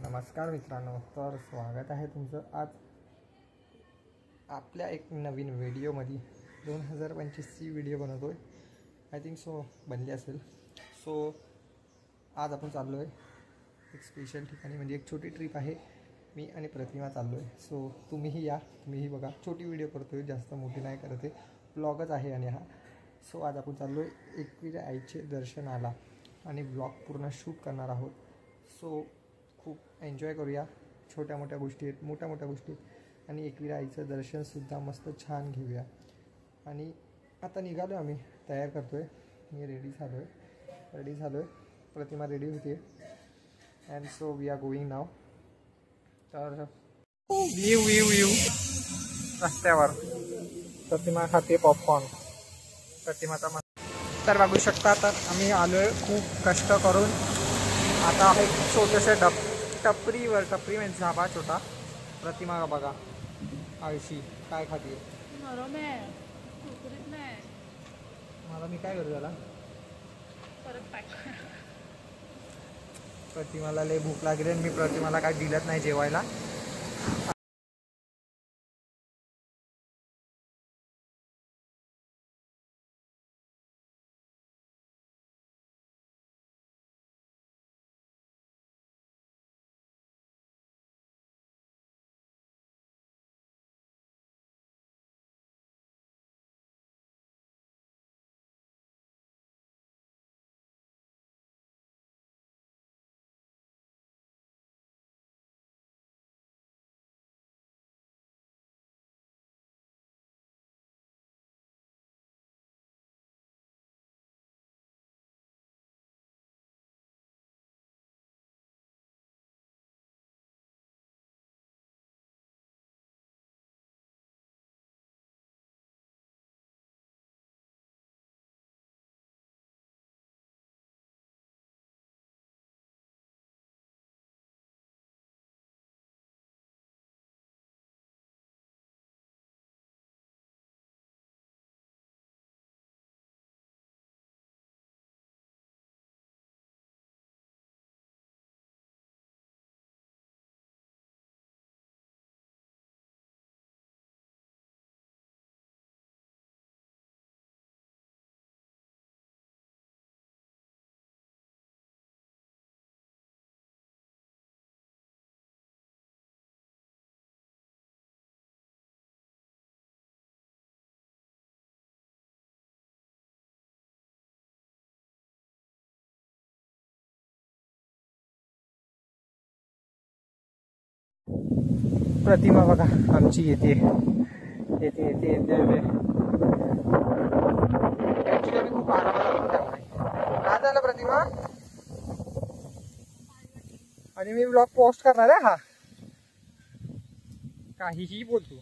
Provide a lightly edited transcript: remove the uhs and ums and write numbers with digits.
नमस्कार मित्रांनो, तर स्वागत आहे तुमचं आज आपल्या एक नवीन व्हिडिओमध्ये। 2025ची व्हिडिओ बनवतो आहे, आय थिंक सो बनली असेल। सो आज आपण चाललो आहे एक स्पेशल ठिकाणी, म्हणजे एक छोटी ट्रिप आहे। मी आणि प्रतिमा चाललो आहे। सो तुम्हीही या, तुम्हीही बघा। छोटी व्हिडिओ करतो आहे, जास्त मोठी नाही करत आहे, ब्लॉगच आहे आणि हा। सो आज आपण चाललो आहे एकविरा आईचे दर्शनाला आणि ब्लॉग पूर्ण शूट करणार आहोत। सो खूप एन्जॉय करूया। छोट्या मोठ्या गोष्टी आहेत, मोठ्या मोठ्या गोष्टी आहेत, आणि एकविरा आईचं दर्शनसुद्धा मस्त छान घेऊया। आणि आता निघालो आम्ही, तयार करतो आहे, मी रेडी झालो आहे, प्रतिमा रेडी होती आहे, and so we are going now. तर व्यू रस्त्यावर प्रतिमा खाते पॉपकॉर्न, प्रतिमाचा मस्त। तर बघू शकता, तर आम्ही आलो आहे खूप कष्ट करून। आता एक छोटंसं टपरी म्हणजे झाबा छोटा। प्रतिमा बघा आळशी काय खाते। मला मी काय करू त्याला, प्रतिमाला लय भूक लागली आणि मी प्रतिमाला काय दिलंच नाही जेवायला। प्रतिमा बघा आमची येते खूप आरामात। काय झालं प्रतिमा? आणि मी ब्लॉग पोस्ट करणार आहे हा, काहीही बोलतो।